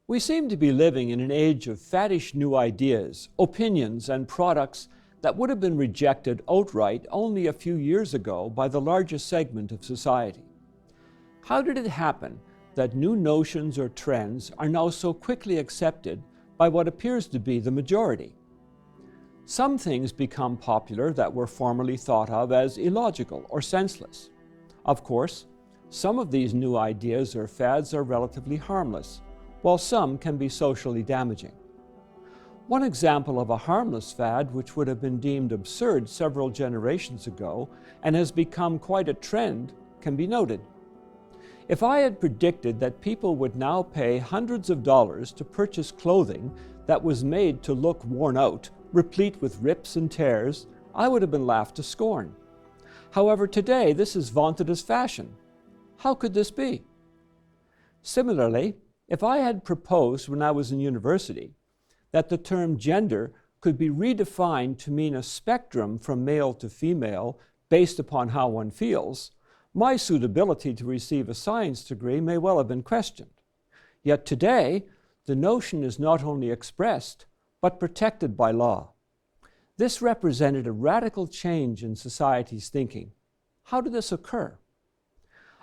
We seem to be living in an age of faddish new ideas, opinions, and products that would have been rejected outright only a few years ago by the largest segment of society. How did it happen that new notions or trends are now so quickly accepted by what appears to be the majority? Some things become popular that were formerly thought of as illogical or senseless. Of course, some of these new ideas or fads are relatively harmless, while some can be socially damaging. One example of a harmless fad which would have been deemed absurd several generations ago and has become quite a trend can be noted. If I had predicted that people would now pay hundreds of dollars to purchase clothing that was made to look worn out, replete with rips and tears, I would have been laughed to scorn. However, today this is vaunted as fashion. How could this be? Similarly, if I had proposed when I was in university that the term gender could be redefined to mean a spectrum from male to female based upon how one feels, my suitability to receive a science degree may well have been questioned. Yet today, the notion is not only expressed, but protected by law. This represented a radical change in society's thinking. How did this occur?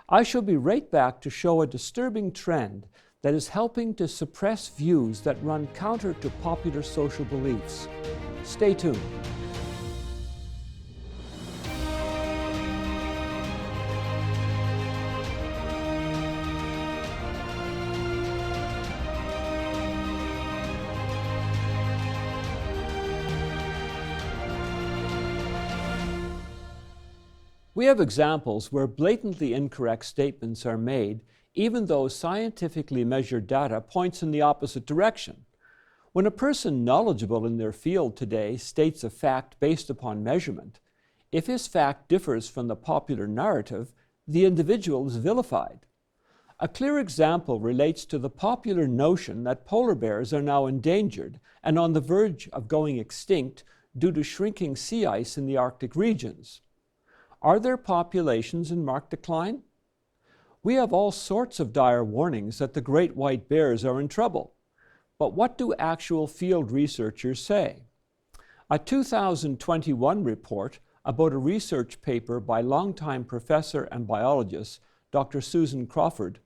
I shall be right back to show a disturbing trend that is helping to suppress views that run counter to popular social beliefs. Stay tuned. We have examples where blatantly incorrect statements are made even though scientifically measured data points in the opposite direction. When a person knowledgeable in their field today states a fact based upon measurement, if his fact differs from the popular narrative, the individual is vilified. A clear example relates to the popular notion that polar bears are now endangered and on the verge of going extinct due to shrinking sea ice in the Arctic regions. Are their populations in marked decline? We have all sorts of dire warnings that the great white bears are in trouble. But what do actual field researchers say? A 2021 report about a research paper by longtime professor and biologist Dr. Susan Crawford,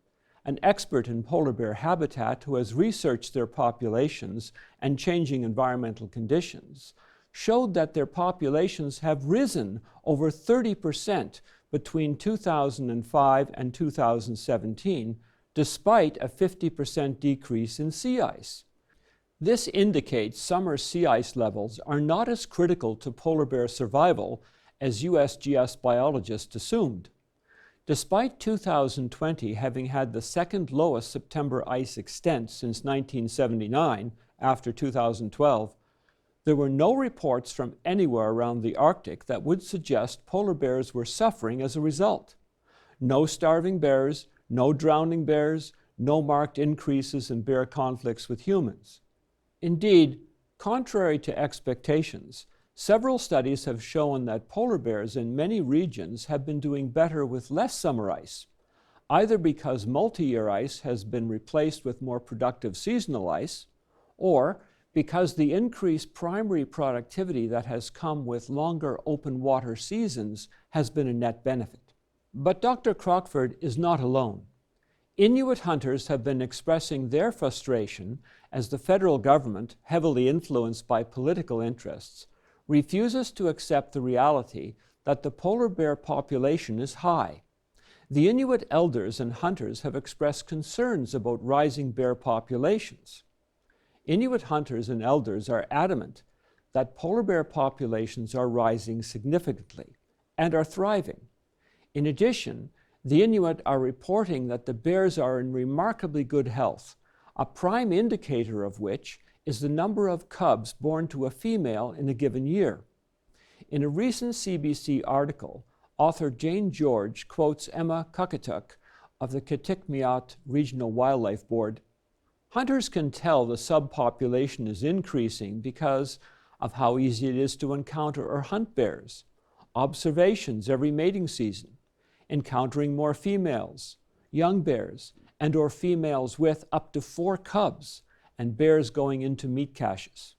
an expert in polar bear habitat who has researched their populations and changing environmental conditions, showed that their populations have risen over 30% between 2005 and 2017, despite a 50% decrease in sea ice. This indicates summer sea ice levels are not as critical to polar bear survival as USGS biologists assumed. Despite 2020 having had the second lowest September ice extent since 1979, after 2012, there were no reports from anywhere around the Arctic that would suggest polar bears were suffering as a result. No starving bears, no drowning bears, no marked increases in bear conflicts with humans. Indeed, contrary to expectations, several studies have shown that polar bears in many regions have been doing better with less summer ice, either because multi-year ice has been replaced with more productive seasonal ice, or because the increased primary productivity that has come with longer open water seasons has been a net benefit. But Dr. Crockford is not alone. Inuit hunters have been expressing their frustration as the federal government, heavily influenced by political interests, refuses to accept the reality that the polar bear population is high. The Inuit elders and hunters have expressed concerns about rising bear populations. Inuit hunters and elders are adamant that polar bear populations are rising significantly and are thriving. In addition, the Inuit are reporting that the bears are in remarkably good health, a prime indicator of which is the number of cubs born to a female in a given year. In a recent CBC article, author Jane George quotes Emma Kukatuk of the Kitikmeot Regional Wildlife Board. Hunters can tell the subpopulation is increasing because of how easy it is to encounter or hunt bears, observations every mating season, encountering more females, young bears, and or females with up to 4 cubs, and bears going into meat caches.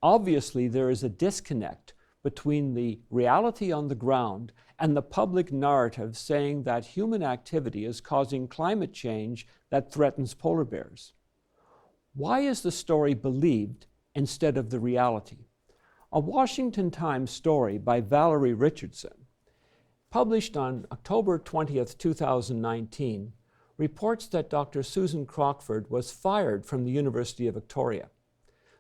Obviously, there is a disconnect between the reality on the ground and the public narrative saying that human activity is causing climate change that threatens polar bears. Why is the story believed instead of the reality? A Washington Times story by Valerie Richardson, published on October 20th, 2019, reports that Dr. Susan Crockford was fired from the University of Victoria.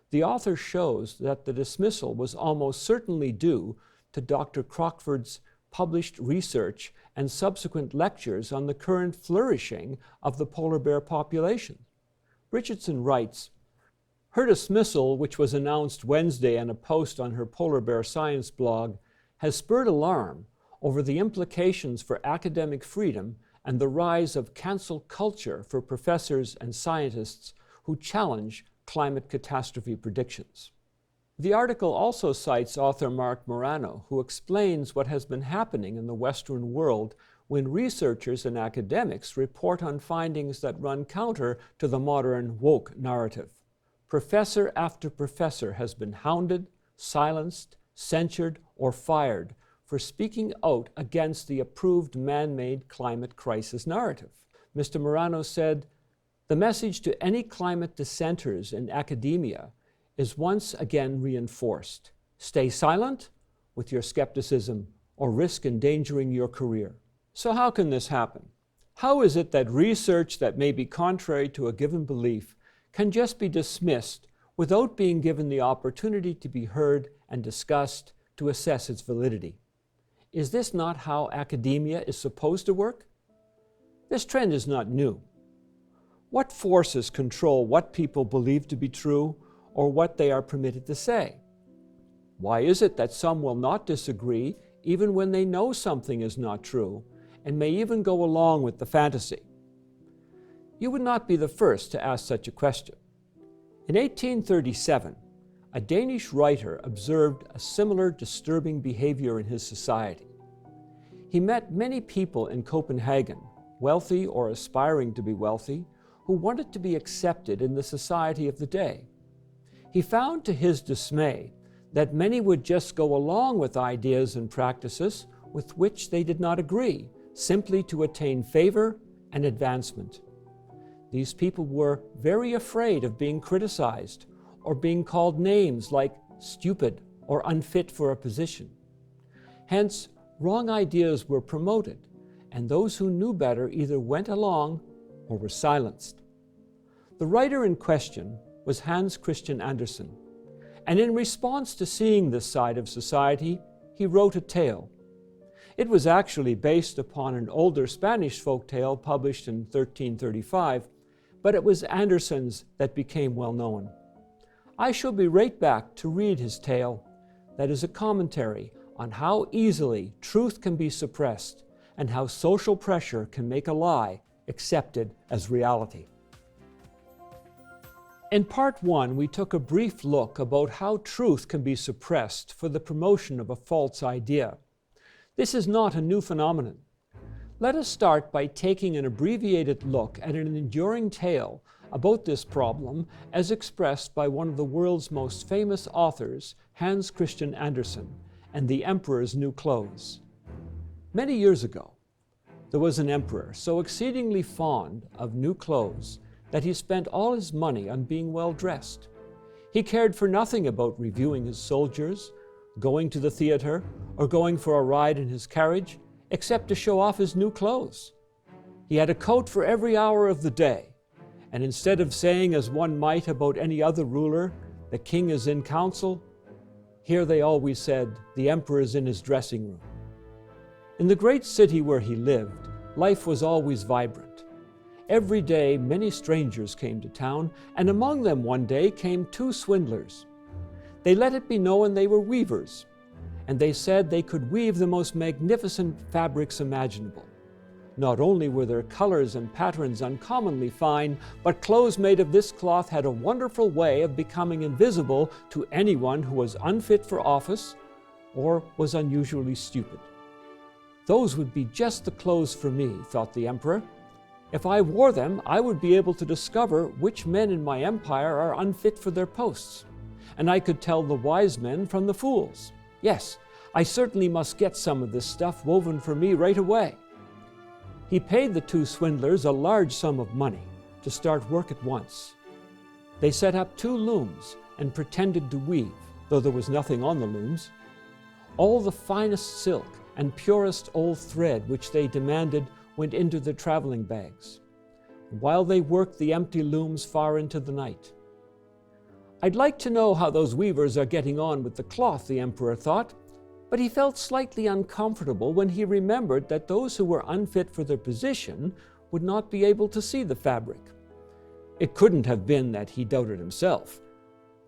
The author shows that the dismissal was almost certainly due to Dr. Crockford's published research and subsequent lectures on the current flourishing of the polar bear population. Richardson writes, her dismissal, which was announced Wednesday in a post on her polar bear science blog, has spurred alarm over the implications for academic freedom and the rise of cancel culture for professors and scientists who challenge climate catastrophe predictions. The article also cites author Mark Morano, who explains what has been happening in the Western world when researchers and academics report on findings that run counter to the modern woke narrative. Professor after professor has been hounded, silenced, censured, or fired for speaking out against the approved man-made climate crisis narrative. Mr. Morano said, the message to any climate dissenters in academia is once again reinforced. Stay silent with your skepticism or risk endangering your career. So how can this happen? How is it that research that may be contrary to a given belief can just be dismissed without being given the opportunity to be heard and discussed to assess its validity? Is this not how academia is supposed to work? This trend is not new. What forces control what people believe to be true or what they are permitted to say? Why is it that some will not disagree even when they know something is not true and may even go along with the fantasy? You would not be the first to ask such a question. In 1837, a Danish writer observed a similar disturbing behavior in his society. He met many people in Copenhagen, wealthy or aspiring to be wealthy, who wanted to be accepted in the society of the day. He found to his dismay that many would just go along with ideas and practices with which they did not agree, simply to attain favor and advancement. These people were very afraid of being criticized or being called names like stupid or unfit for a position. Hence, wrong ideas were promoted, and those who knew better either went along or were silenced. The writer in question was Hans Christian Andersen, and in response to seeing this side of society, he wrote a tale. It was actually based upon an older Spanish folk tale published in 1335, but it was Andersen's that became well known. I shall be right back to read his tale that is a commentary on how easily truth can be suppressed and how social pressure can make a lie accepted as reality. In part 1, we took a brief look about how truth can be suppressed for the promotion of a false idea. This is not a new phenomenon. Let us start by taking an abbreviated look at an enduring tale about this problem as expressed by one of the world's most famous authors, Hans Christian Andersen, and the Emperor's New Clothes. Many years ago, there was an emperor so exceedingly fond of new clothes that he spent all his money on being well dressed. He cared for nothing about reviewing his soldiers, going to the theater, or going for a ride in his carriage, except to show off his new clothes. He had a coat for every hour of the day, and instead of saying as one might about any other ruler, the king is in council, here they always said, the emperor is in his dressing room. In the great city where he lived, life was always vibrant. Every day, many strangers came to town, and among them one day came 2 swindlers. They let it be known they were weavers, and they said they could weave the most magnificent fabrics imaginable. Not only were their colors and patterns uncommonly fine, but clothes made of this cloth had a wonderful way of becoming invisible to anyone who was unfit for office or was unusually stupid. Those would be just the clothes for me, thought the emperor. If I wore them, I would be able to discover which men in my empire are unfit for their posts, and I could tell the wise men from the fools. Yes, I certainly must get some of this stuff woven for me right away." He paid the two swindlers a large sum of money to start work at once. They set up 2 looms and pretended to weave, though there was nothing on the looms. All the finest silk and purest old thread which they demanded went into their traveling bags, while they worked the empty looms far into the night. "I'd like to know how those weavers are getting on with the cloth," the emperor thought, but he felt slightly uncomfortable when he remembered that those who were unfit for their position would not be able to see the fabric. It couldn't have been that he doubted himself,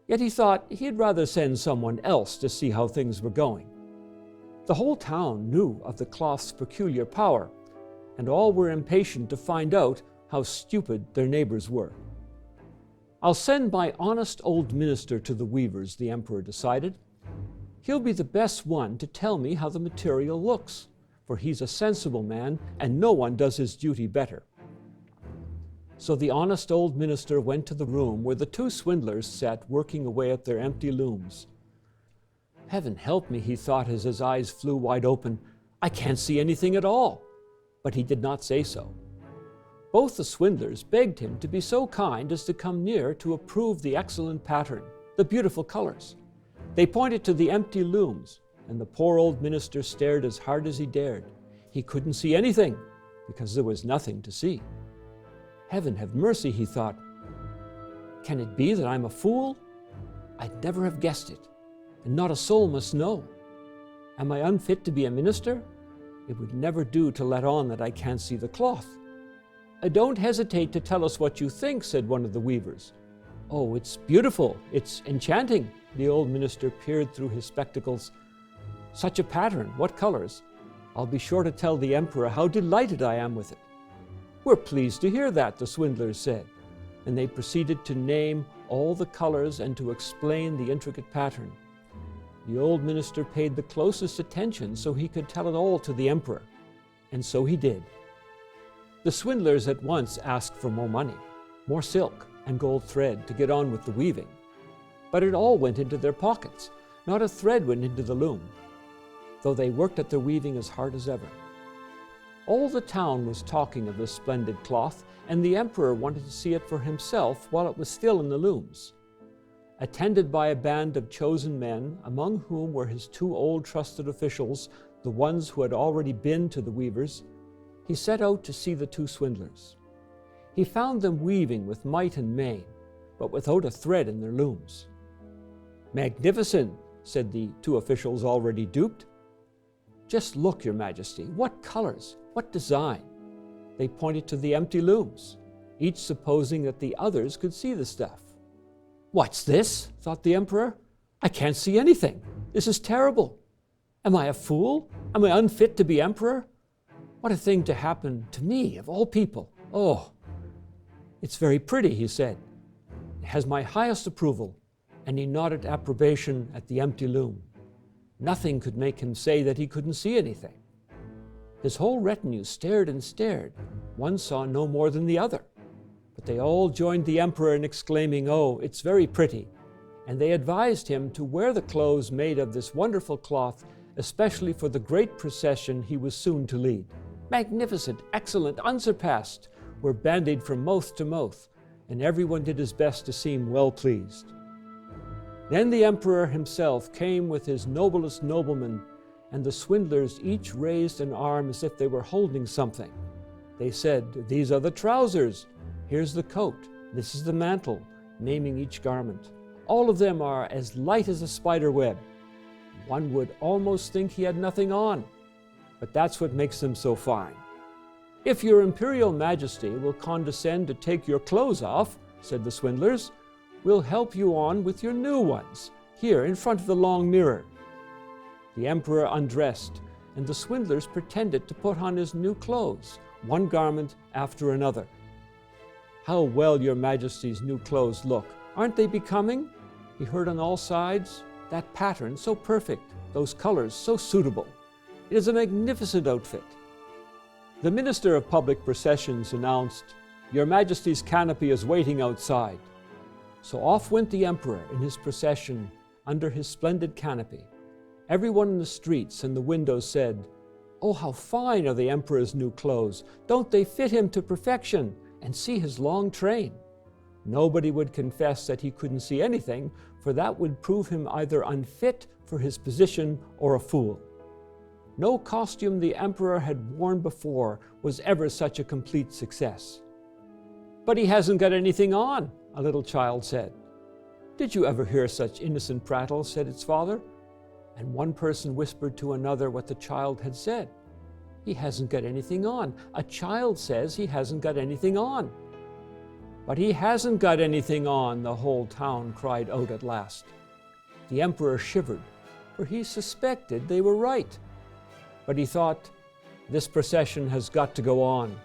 yet he thought he'd rather send someone else to see how things were going. The whole town knew of the cloth's peculiar power, and all were impatient to find out how stupid their neighbors were. "I'll send my honest old minister to the weavers," the emperor decided. "He'll be the best one to tell me how the material looks, for he's a sensible man and no one does his duty better." So the honest old minister went to the room where the 2 swindlers sat working away at their empty looms. "Heaven help me," he thought as his eyes flew wide open. "I can't see anything at all." But he did not say so. Both the swindlers begged him to be so kind as to come near to approve the excellent pattern, the beautiful colors. They pointed to the empty looms, and the poor old minister stared as hard as he dared. He couldn't see anything, because there was nothing to see. "Heaven have mercy," he thought. "Can it be that I'm a fool? I'd never have guessed it, and not a soul must know. Am I unfit to be a minister? It would never do to let on that I can't see the cloth." "Don't hesitate to tell us what you think," said one of the weavers. "Oh, it's beautiful, it's enchanting." The old minister peered through his spectacles. "Such a pattern, what colors? I'll be sure to tell the emperor how delighted I am with it." "We're pleased to hear that," the swindlers said, and they proceeded to name all the colors and to explain the intricate pattern. The old minister paid the closest attention so he could tell it all to the emperor, and so he did. The swindlers at once asked for more money, more silk and gold thread to get on with the weaving. But it all went into their pockets. Not a thread went into the loom, though they worked at their weaving as hard as ever. All the town was talking of this splendid cloth, and the emperor wanted to see it for himself while it was still in the looms. Attended by a band of chosen men, among whom were his 2 old trusted officials, the ones who had already been to the weavers, he set out to see the 2 swindlers. He found them weaving with might and main, but without a thread in their looms. "Magnificent," said the 2 officials already duped. "Just look, Your Majesty, what colors, what design." They pointed to the empty looms, each supposing that the others could see the stuff. "What's this?" thought the emperor. "I can't see anything. This is terrible. Am I a fool? Am I unfit to be emperor? What a thing to happen to me, of all people. Oh, it's very pretty," he said. "It has my highest approval." And he nodded approbation at the empty loom. Nothing could make him say that he couldn't see anything. His whole retinue stared and stared. One saw no more than the other. But they all joined the emperor in exclaiming, "Oh, it's very pretty." And they advised him to wear the clothes made of this wonderful cloth, especially for the great procession he was soon to lead. "Magnificent, excellent, unsurpassed," were bandied from mouth to mouth, and everyone did his best to seem well pleased. Then the emperor himself came with his noblest noblemen, and the swindlers each raised an arm as if they were holding something. They said, "These are the trousers. Here's the coat. This is the mantle," naming each garment. "All of them are as light as a spider web. One would almost think he had nothing on, but that's what makes them so fine." "If your imperial majesty will condescend to take your clothes off," said the swindlers, "we'll help you on with your new ones, here in front of the long mirror." The emperor undressed, and the swindlers pretended to put on his new clothes, one garment after another. "How well your majesty's new clothes look. Aren't they becoming?" he heard on all sides. "That pattern so perfect, those colors so suitable. It is a magnificent outfit." The Minister of Public Processions announced, "Your Majesty's canopy is waiting outside." So off went the Emperor in his procession under his splendid canopy. Everyone in the streets and the windows said, "Oh, how fine are the Emperor's new clothes! Don't they fit him to perfection? And see his long train." Nobody would confess that he couldn't see anything, for that would prove him either unfit for his position or a fool. No costume the Emperor had worn before was ever such a complete success. "But he hasn't got anything on," a little child said. "Did you ever hear such innocent prattle?" said its father. And one person whispered to another what the child had said. "He hasn't got anything on. A child says he hasn't got anything on." "But he hasn't got anything on," the whole town cried out at last. The Emperor shivered, for he suspected they were right. But he thought, this procession has got to go on.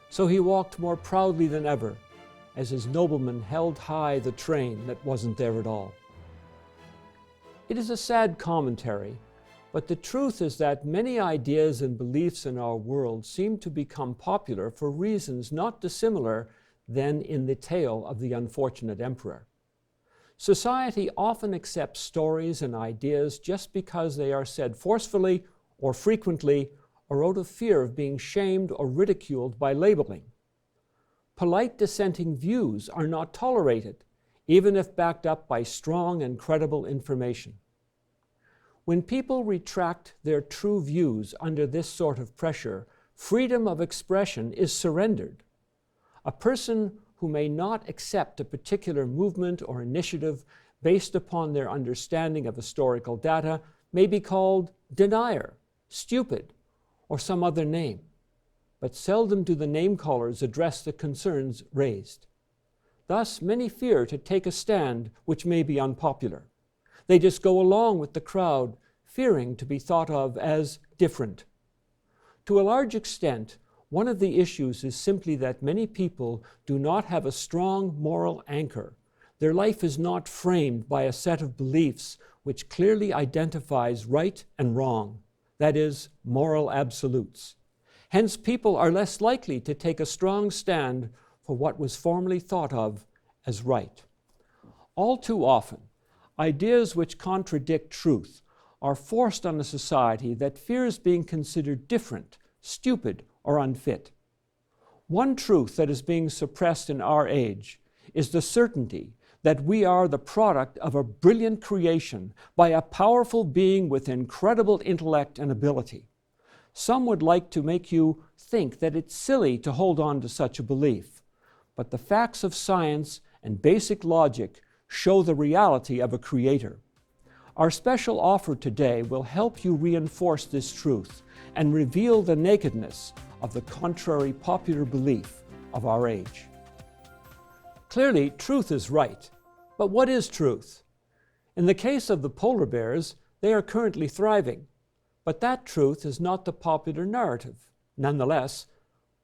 So he walked more proudly than ever, as his noblemen held high the train that wasn't there at all. It is a sad commentary, but the truth is that many ideas and beliefs in our world seem to become popular for reasons not dissimilar than in the tale of the unfortunate emperor. Society often accepts stories and ideas just because they are said forcefully or frequently or out of fear of being shamed or ridiculed by labeling. Polite dissenting views are not tolerated, even if backed up by strong and credible information. When people retract their true views under this sort of pressure, freedom of expression is surrendered. A person who may not accept a particular movement or initiative based upon their understanding of historical data may be called denier, stupid, or some other name, but seldom do the name-callers address the concerns raised. Thus, many fear to take a stand which may be unpopular. They just go along with the crowd, fearing to be thought of as different. To a large extent, one of the issues is simply that many people do not have a strong moral anchor. Their life is not framed by a set of beliefs which clearly identifies right and wrong, that is, moral absolutes. Hence, people are less likely to take a strong stand for what was formerly thought of as right. All too often, ideas which contradict truth are forced on a society that fears being considered different, stupid, or unfit. One truth that is being suppressed in our age is the certainty that we are the product of a brilliant creation by a powerful being with incredible intellect and ability. Some would like to make you think that it's silly to hold on to such a belief, but the facts of science and basic logic show the reality of a creator. Our special offer today will help you reinforce this truth and reveal the nakedness of the contrary popular belief of our age. Clearly, truth is right. But what is truth? In the case of the polar bears, they are currently thriving. But that truth is not the popular narrative. Nonetheless,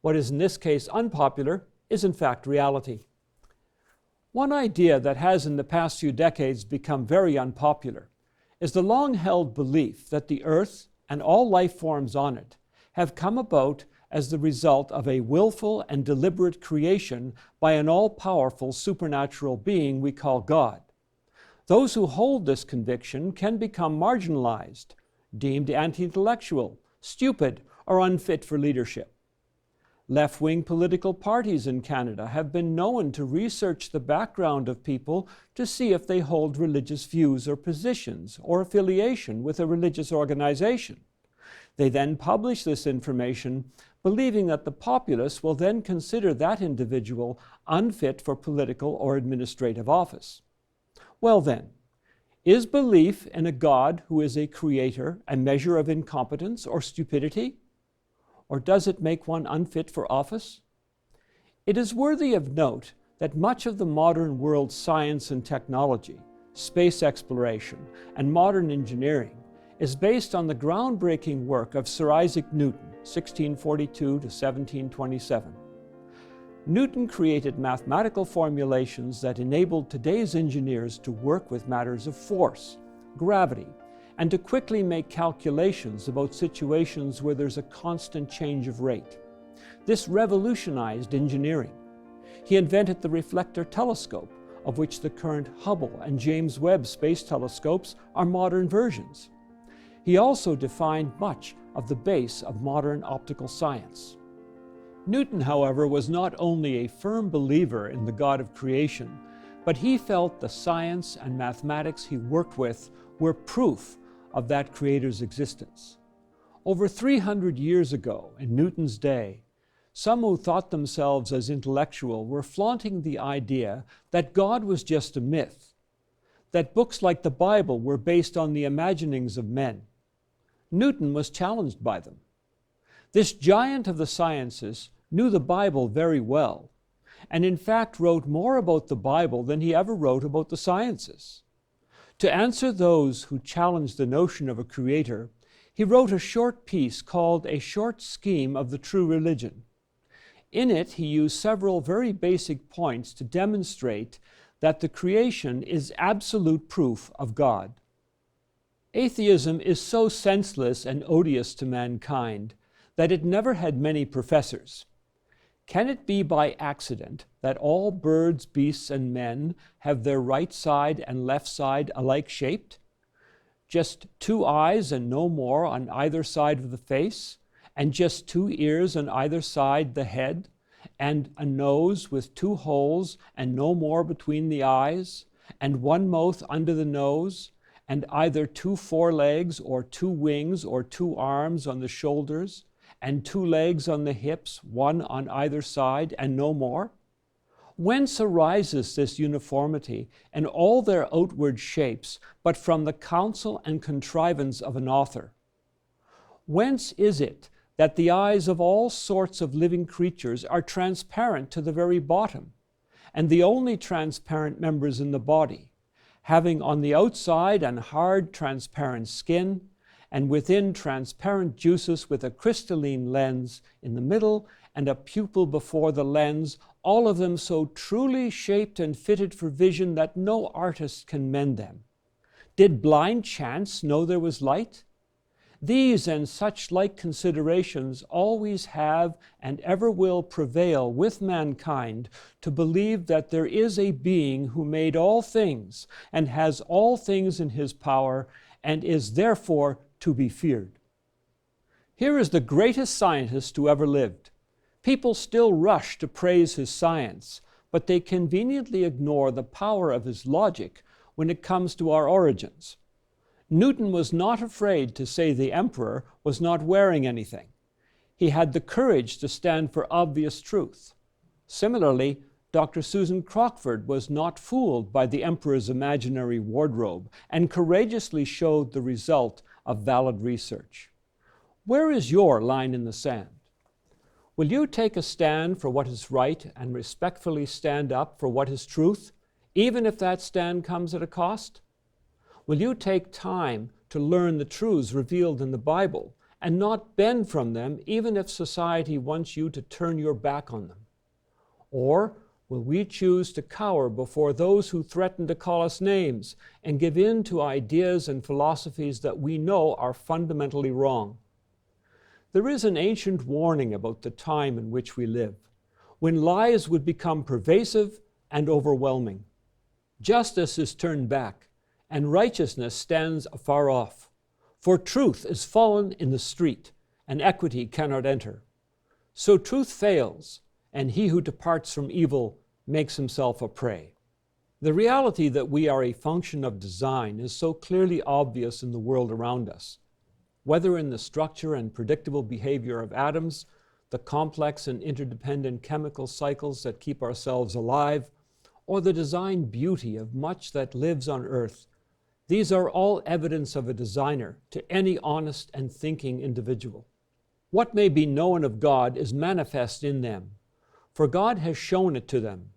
what is in this case unpopular is in fact reality. One idea that has in the past few decades become very unpopular is the long-held belief that the Earth and all life forms on it have come about as the result of a willful and deliberate creation by an all-powerful supernatural being we call God. Those who hold this conviction can become marginalized, deemed anti-intellectual, stupid, or unfit for leadership. Left-wing political parties in Canada have been known to research the background of people to see if they hold religious views or positions or affiliation with a religious organization. They then publish this information, believing that the populace will then consider that individual unfit for political or administrative office. Well then, is belief in a God who is a creator a measure of incompetence or stupidity? Or does it make one unfit for office? It is worthy of note that much of the modern world's science and technology, space exploration, and modern engineering is based on the groundbreaking work of Sir Isaac Newton, 1642 to 1727. Newton created mathematical formulations that enabled today's engineers to work with matters of force, gravity, and to quickly make calculations about situations where there's a constant change of rate. This revolutionized engineering. He invented the reflector telescope, of which the current Hubble and James Webb space telescopes are modern versions. He also defined much of the base of modern optical science. Newton, however, was not only a firm believer in the God of creation, but he felt the science and mathematics he worked with were proof of that Creator's existence. Over 300 years ago, in Newton's day, some who thought themselves as intellectual were flaunting the idea that God was just a myth, that books like the Bible were based on the imaginings of men. Newton was challenged by them. This giant of the sciences knew the Bible very well, and in fact wrote more about the Bible than he ever wrote about the sciences. To answer those who challenged the notion of a creator, he wrote a short piece called A Short Scheme of the True Religion. In it, he used several very basic points to demonstrate that the creation is absolute proof of God. Atheism is so senseless and odious to mankind that it never had many professors. Can it be by accident that all birds, beasts, and men have their right side and left side alike shaped? Just 2 eyes and no more on either side of the face, and just 2 ears on either side the head, and a nose with 2 holes and no more between the eyes, and 1 mouth under the nose, and either 2 forelegs or 2 wings or 2 arms on the shoulders, and 2 legs on the hips, 1 on either side, and no more? Whence arises this uniformity and all their outward shapes, but from the counsel and contrivance of an author? Whence is it that the eyes of all sorts of living creatures are transparent to the very bottom, and the only transparent members in the body, having on the outside an hard transparent skin, and within transparent juices with a crystalline lens in the middle and a pupil before the lens, all of them so truly shaped and fitted for vision that no artist can mend them? Did blind chance know there was light? These and such like considerations always have and ever will prevail with mankind to believe that there is a being who made all things and has all things in his power and is therefore to be feared. Here is the greatest scientist who ever lived. People still rush to praise his science, but they conveniently ignore the power of his logic when it comes to our origins. Newton was not afraid to say the emperor was not wearing anything. He had the courage to stand for obvious truth. Similarly, Dr. Susan Crockford was not fooled by the emperor's imaginary wardrobe and courageously showed the result of valid research. Where is your line in the sand? Will you take a stand for what is right and respectfully stand up for what is truth, even if that stand comes at a cost? Will you take time to learn the truths revealed in the Bible and not bend from them even if society wants you to turn your back on them? Or will we choose to cower before those who threaten to call us names and give in to ideas and philosophies that we know are fundamentally wrong? There is an ancient warning about the time in which we live, when lies would become pervasive and overwhelming. Justice is turned back, and righteousness stands afar off. For truth is fallen in the street, and equity cannot enter. So truth fails, and he who departs from evil makes himself a prey. The reality that we are a function of design is so clearly obvious in the world around us, whether in the structure and predictable behavior of atoms, the complex and interdependent chemical cycles that keep ourselves alive, or the design beauty of much that lives on Earth. These are all evidence of a designer to any honest and thinking individual. What may be known of God is manifest in them, for God has shown it to them.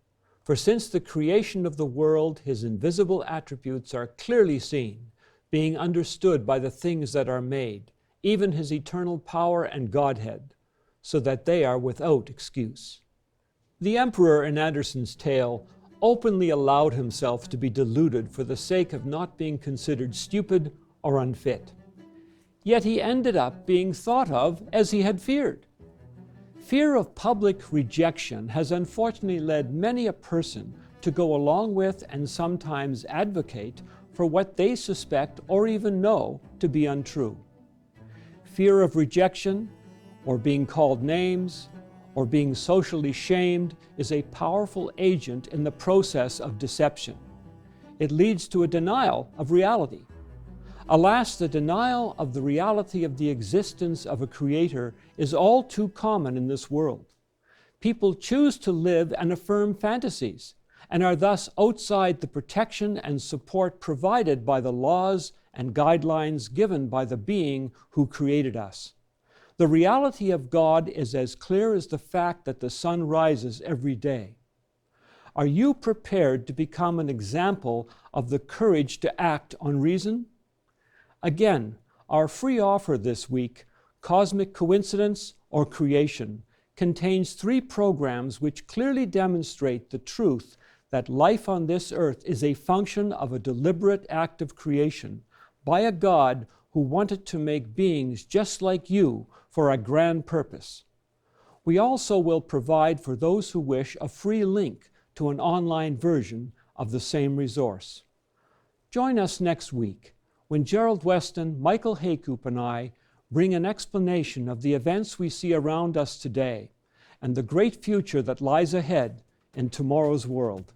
For since the creation of the world, his invisible attributes are clearly seen, being understood by the things that are made, even his eternal power and Godhead, so that they are without excuse. The emperor in Andersen's tale openly allowed himself to be deluded for the sake of not being considered stupid or unfit. Yet he ended up being thought of as he had feared. Fear of public rejection has unfortunately led many a person to go along with and sometimes advocate for what they suspect or even know to be untrue. Fear of rejection, or being called names, or being socially shamed is a powerful agent in the process of deception. It leads to a denial of reality. Alas, the denial of the reality of the existence of a Creator is all too common in this world. People choose to live and affirm fantasies, and are thus outside the protection and support provided by the laws and guidelines given by the being who created us. The reality of God is as clear as the fact that the sun rises every day. Are you prepared to become an example of the courage to act on reason? Again, our free offer this week, Cosmic Coincidence or Creation, contains 3 programs which clearly demonstrate the truth that life on this earth is a function of a deliberate act of creation by a God who wanted to make beings just like you for a grand purpose. We also will provide for those who wish a free link to an online version of the same resource. Join us next week when Gerald Weston, Michael Haycoop, and I bring an explanation of the events we see around us today and the great future that lies ahead in tomorrow's world.